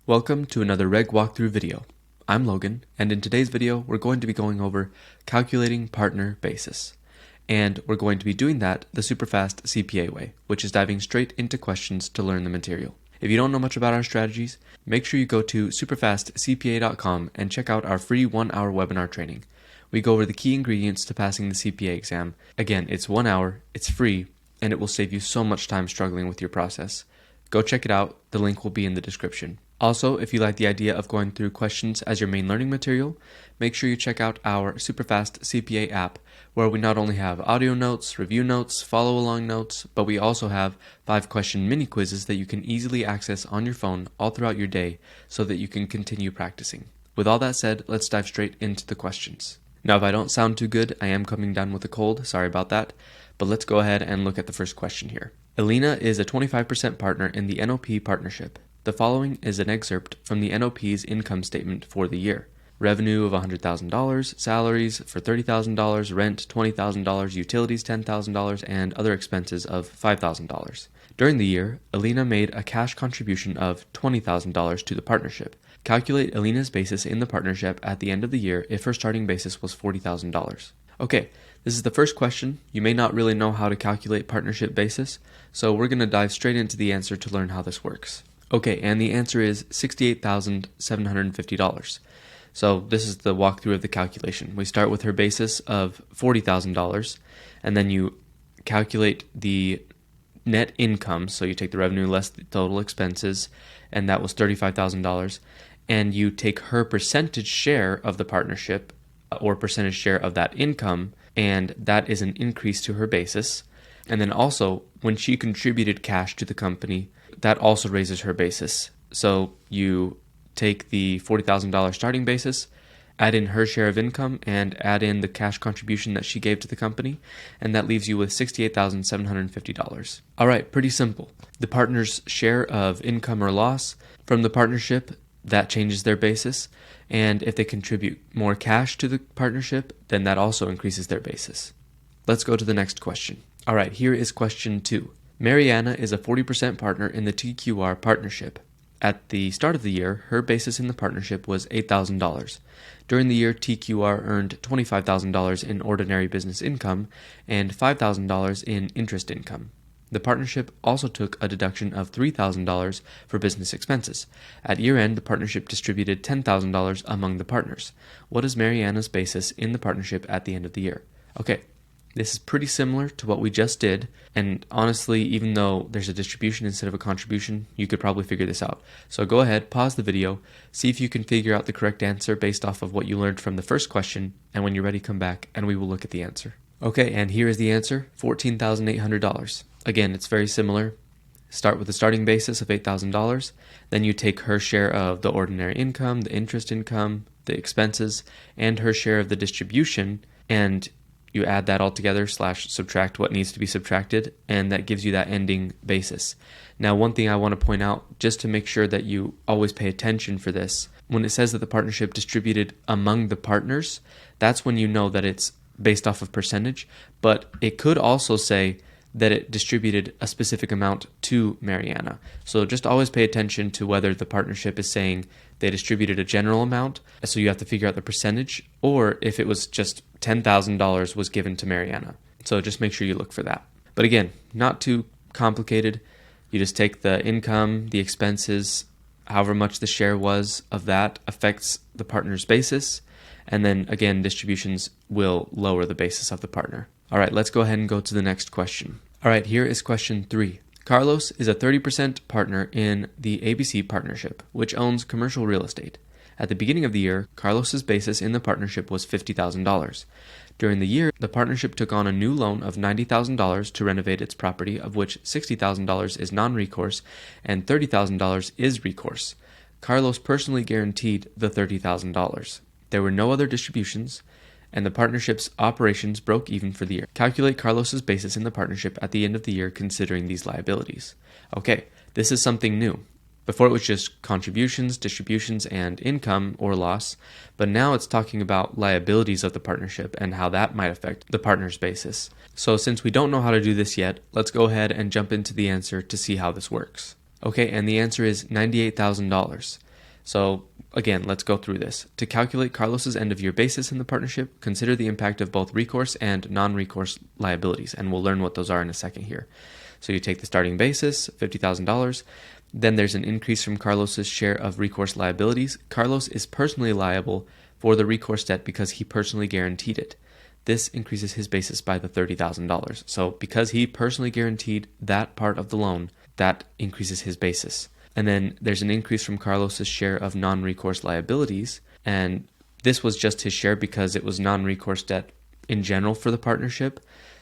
Welcome to another REG walkthrough video. I'm Logan, and in today's video we're going to be going over calculating partner basis. And we're going to be doing that the SuperfastCPA way, which is diving straight into questions to learn the material. If you don't know much about our strategies, make sure you go to SuperfastCPA.com and check out our free 1-hour webinar training. We go over the key ingredients to passing the CPA exam. Again, it's 1 hour, it's free, and it will save you so much time struggling with your process. Go check it out, the link will be in the description. Also, if you like the idea of going through questions as your main learning material, make sure you check out our SuperfastCPA app, where we not only have audio notes, review notes, follow-along notes, but we also have 5-question mini quizzes that you can easily access on your phone all throughout your day so that you can continue practicing. With all that said, let's dive straight into the questions. Now, if I don't sound too good, I am coming down with a cold, sorry about that, but let's go ahead and look at the first question here. Elena is a 25% partner in the NOP partnership. The following is an excerpt from the NOP's income statement for the year. Revenue of $100,000, salaries for $30,000, rent $20,000, utilities $10,000, and other expenses of $5,000. During the year, Elena made a cash contribution of $20,000 to the partnership. Calculate Elena's basis in the partnership at the end of the year if her starting basis was $40,000. Okay, this is the first question. You may not really know how to calculate partnership basis, so we're going to dive straight into the answer to learn how this works. Okay, and the answer is $68,750. So this is the walkthrough of the calculation. We start with her basis of $40,000, and then you calculate the net income, so you take the revenue less the total expenses, and that was $35,000, and you take her percentage share of the partnership, or percentage share of that income, and that is an increase to her basis. And then also, when she contributed cash to the company, that also raises her basis. So you take the $40,000 starting basis, add in her share of income, and add in the cash contribution that she gave to the company, and that leaves you with $68,750. All right, pretty simple. The partner's share of income or loss from the partnership, that changes their basis, and if they contribute more cash to the partnership, then that also increases their basis. Let's go to the next question. All right, here is question 2. Mariana is a 40% partner in the TQR partnership. At the start of the year, her basis in the partnership was $8,000. During the year, TQR earned $25,000 in ordinary business income and $5,000 in interest income. The partnership also took a deduction of $3,000 for business expenses. At year-end, the partnership distributed $10,000 among the partners. What is Mariana's basis in the partnership at the end of the year? Okay. This is pretty similar to what we just did, and honestly, even though there's a distribution instead of a contribution, you could probably figure this out. So go ahead, pause the video, see if you can figure out the correct answer based off of what you learned from the first question, and when you're ready, come back and we will look at the answer. Okay, and here is the answer, $14,800. Again, it's very similar. Start with the starting basis of $8,000, then you take her share of the ordinary income, the interest income, the expenses, and her share of the distribution, and you add that all together / subtract what needs to be subtracted, and that gives you that ending basis. Now, one thing I want to point out, just to make sure that you always pay attention for this, when it says that the partnership distributed among the partners, that's when you know that it's based off of percentage, but it could also say that it distributed a specific amount to Mariana. So just always pay attention to whether the partnership is saying they distributed a general amount, so you have to figure out the percentage, or if it was just $10,000 was given to Mariana. So just make sure you look for that. But again, not too complicated. You just take the income, the expenses, however much the share was of that affects the partner's basis, and then again, distributions will lower the basis of the partner. All right, let's go ahead and go to the next question. All right, here is question 3. Carlos is a 30% partner in the ABC partnership, which owns commercial real estate. At the beginning of the year, Carlos's basis in the partnership was $50,000. During the year, the partnership took on a new loan of $90,000 to renovate its property, of which $60,000 is non-recourse and $30,000 is recourse. Carlos personally guaranteed the $30,000. There were no other distributions, and the partnership's operations broke even for the year. Calculate Carlos's basis in the partnership at the end of the year considering these liabilities. Okay, this is something new. Before it was just contributions, distributions, and income or loss, but now it's talking about liabilities of the partnership and how that might affect the partner's basis. So since we don't know how to do this yet, let's go ahead and jump into the answer to see how this works. Okay, and the answer is $98,000. So again, let's go through this. To calculate Carlos's end-of-year basis in the partnership, consider the impact of both recourse and non-recourse liabilities, and we'll learn what those are in a second here. So you take the starting basis, $50,000. Then there's an increase from Carlos's share of recourse liabilities. Carlos is personally liable for the recourse debt because he personally guaranteed it. This increases his basis by the $30,000. So because he personally guaranteed that part of the loan, that increases his basis. And then there's an increase from Carlos's share of non-recourse liabilities. And this was just his share because it was non-recourse debt in general for the partnership.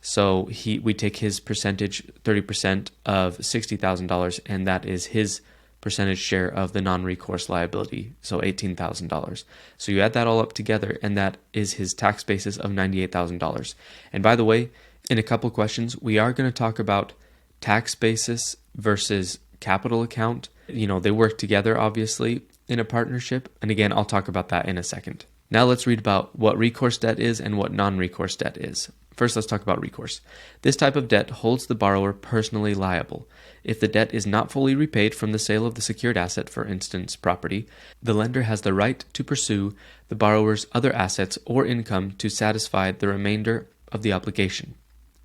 So we take his percentage, 30% of $60,000, and that is his percentage share of the non-recourse liability, so $18,000. So you add that all up together, and that is his tax basis of $98,000. And by the way, in a couple questions, we are going to talk about tax basis versus capital account. They work together, obviously, in a partnership. And again, I'll talk about that in a second. Now let's read about what recourse debt is and what non-recourse debt is. First, let's talk about recourse. This type of debt holds the borrower personally liable. If the debt is not fully repaid from the sale of the secured asset, for instance, property, the lender has the right to pursue the borrower's other assets or income to satisfy the remainder of the obligation.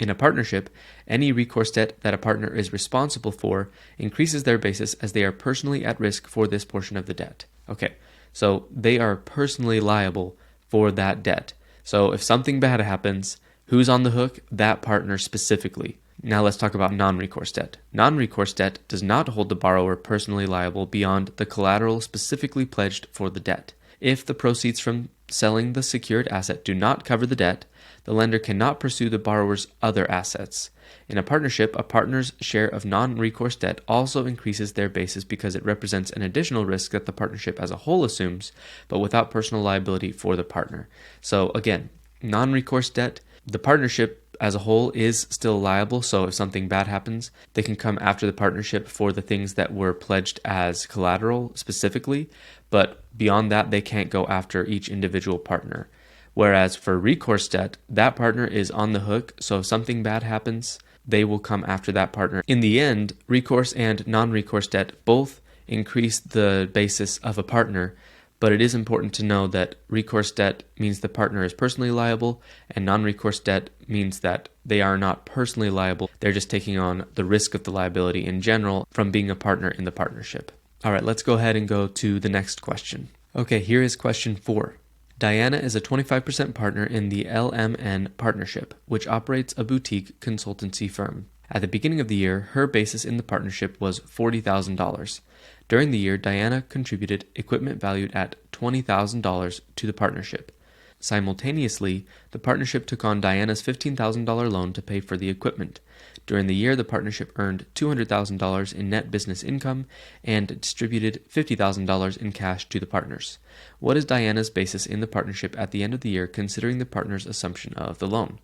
In a partnership, any recourse debt that a partner is responsible for increases their basis as they are personally at risk for this portion of the debt. Okay, so they are personally liable for that debt. So if something bad happens, who's on the hook? That partner specifically. Now let's talk about non-recourse debt. Non-recourse debt does not hold the borrower personally liable beyond the collateral specifically pledged for the debt. If the proceeds from selling the secured asset do not cover the debt, the lender cannot pursue the borrower's other assets. In a partnership, a partner's share of non-recourse debt also increases their basis because it represents an additional risk that the partnership as a whole assumes, but without personal liability for the partner. So again, non-recourse debt, the partnership as a whole is still liable, so if something bad happens, they can come after the partnership for the things that were pledged as collateral specifically, but beyond that, they can't go after each individual partner. Whereas for recourse debt, that partner is on the hook, so if something bad happens, they will come after that partner. In the end, recourse and non-recourse debt both increase the basis of a partner, but it is important to know that recourse debt means the partner is personally liable, and non-recourse debt means that they are not personally liable. They're just taking on the risk of the liability in general from being a partner in the partnership. All right, let's go ahead and go to the next question. Okay, here is question 4. Diana is a 25% partner in the LMN partnership, which operates a boutique consultancy firm. At the beginning of the year, her basis in the partnership was $40,000. During the year, Diana contributed equipment valued at $20,000 to the partnership. Simultaneously, the partnership took on Diana's $15,000 loan to pay for the equipment. During the year, the partnership earned $200,000 in net business income and distributed $50,000 in cash to the partners. What is Diana's basis in the partnership at the end of the year, considering the partner's assumption of the loan?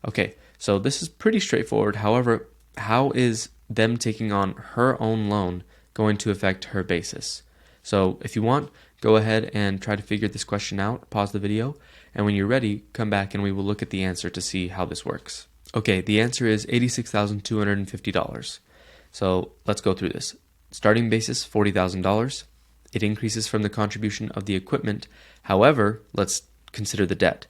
Okay, so this is pretty straightforward. However, how is them taking on her own loan going to affect her basis? So if you want, go ahead and try to figure this question out, pause the video, and when you're ready, come back and we will look at the answer to see how this works. Okay, the answer is $86,250. So let's go through this. Starting basis, $40,000. It increases from the contribution of the equipment. However, let's consider the debt.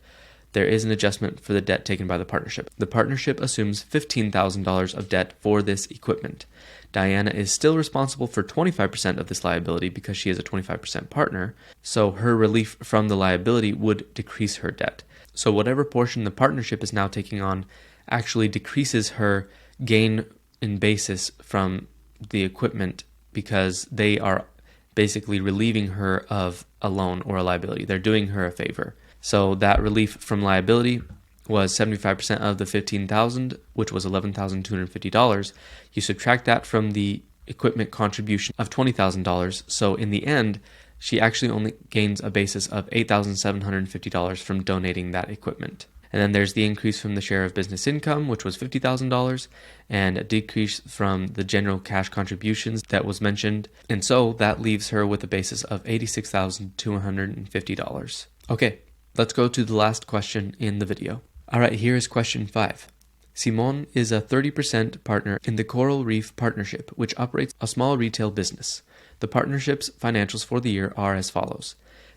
There is an adjustment for the debt taken by the partnership. The partnership assumes $15,000 of debt for this equipment. Diana is still responsible for 25% of this liability because she is a 25% partner, so her relief from the liability would decrease her debt. So whatever portion the partnership is now taking on actually decreases her gain in basis from the equipment because they are basically relieving her of a loan or a liability. They're doing her a favor. So that relief from liability was 75% of the $15,000, which was $11,250. You subtract that from the equipment contribution of $20,000. So in the end, she actually only gains a basis of $8,750 from donating that equipment. And then there's the increase from the share of business income, which was $50,000, and a decrease from the general cash contributions that was mentioned. And so that leaves her with a basis of $86,250. Okay, let's go to the last question in the video. All right, here is question 5. Simon is a 30% partner in the Coral Reef Partnership, which operates a small retail business. The partnership's financials for the year are as follows.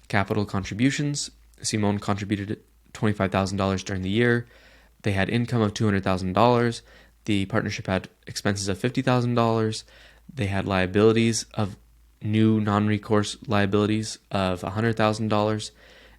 Capital contributions. Simone contributed $25,000 during the year. They had income of $200,000. The partnership had expenses of $50,000. They had liabilities of new non-recourse liabilities of $100,000.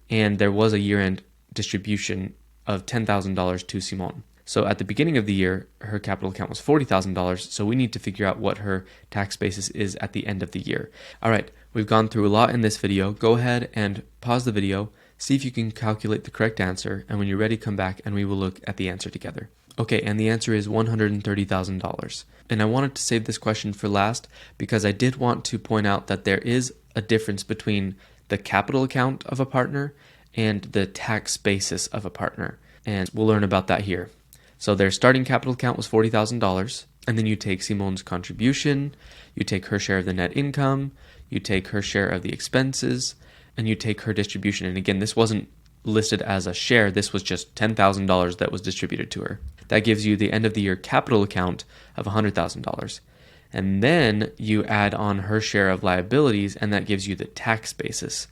And there was a year-end distribution of $10,000 to Simone. So at the beginning of the year, her capital account was $40,000, so we need to figure out what her tax basis is at the end of the year. All right, we've gone through a lot in this video. Go ahead and pause the video, see if you can calculate the correct answer, and when you're ready, come back and we will look at the answer together. Okay, and the answer is $130,000. And I wanted to save this question for last because I did want to point out that there is a difference between the capital account of a partner and the tax basis of a partner. And we'll learn about that here. So their starting capital account was $40,000, and then you take Simone's contribution, you take her share of the net income, you take her share of the expenses, and you take her distribution. And again, this wasn't listed as a share, this was just $10,000 that was distributed to her. That gives you the end of the year capital account of $100,000. And then you add on her share of liabilities, and that gives you the tax basis.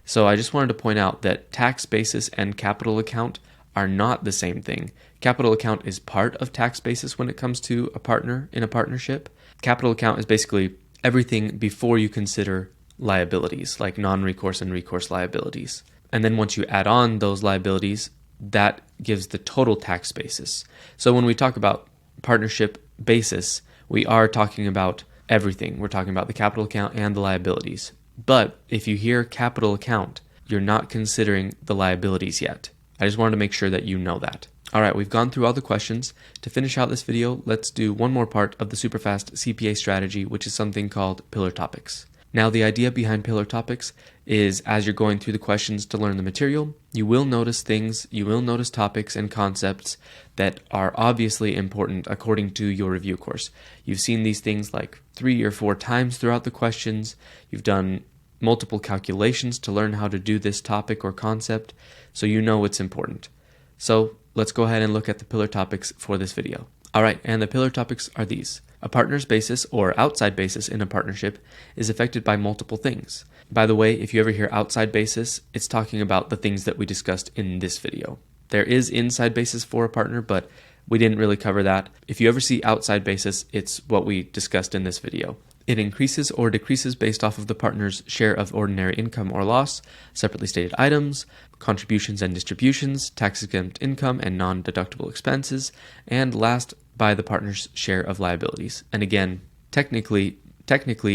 So I just wanted to point out that tax basis and capital account are not the same thing. Capital account is part of tax basis when it comes to a partner in a partnership. Capital account is basically everything before you consider liabilities, like non-recourse and recourse liabilities. And then once you add on those liabilities, that gives the total tax basis. So when we talk about partnership basis, we are talking about everything. We're talking about the capital account and the liabilities. But if you hear capital account, you're not considering the liabilities yet. I just wanted to make sure that you know that. All right, we've gone through all the questions. To finish out this video, let's do one more part of the SuperfastCPA strategy, which is something called pillar topics. Now, the idea behind pillar topics is as you're going through the questions to learn the material, you will notice things, you will notice topics and concepts that are obviously important according to your review course. You've seen these things like 3 or 4 times throughout the questions. You've done multiple calculations to learn how to do this topic or concept, so you know it's important. So let's go ahead and look at the pillar topics for this video. All right, and the pillar topics are these. A partner's basis or outside basis in a partnership is affected by multiple things. By the way, if you ever hear outside basis, it's talking about the things that we discussed in this video. There is inside basis for a partner, but we didn't really cover that. If you ever see outside basis, it's what we discussed in this video. It increases or decreases based off of the partner's share of ordinary income or loss, separately stated items, contributions and distributions, tax-exempt income and non-deductible expenses, and last, by the partner's share of liabilities. And again, technically,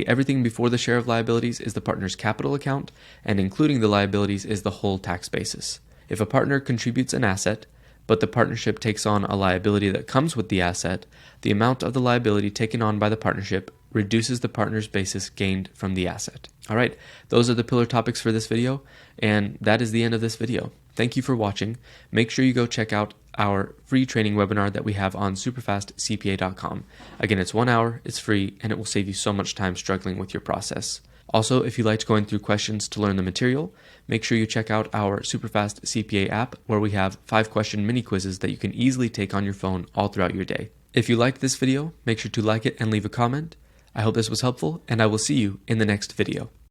everything before the share of liabilities is the partner's capital account, and including the liabilities is the whole tax basis. If a partner contributes an asset, but the partnership takes on a liability that comes with the asset, the amount of the liability taken on by the partnership reduces the partner's basis gained from the asset. All right, those are the pillar topics for this video, and that is the end of this video. Thank you for watching. Make sure you go check out our free training webinar that we have on SuperfastCPA.com. Again, it's 1 hour, it's free, and it will save you so much time struggling with your process. Also, if you liked going through questions to learn the material, make sure you check out our SuperfastCPA app, where we have 5-question mini quizzes that you can easily take on your phone all throughout your day. If you liked this video, make sure to like it and leave a comment. I hope this was helpful, and I will see you in the next video.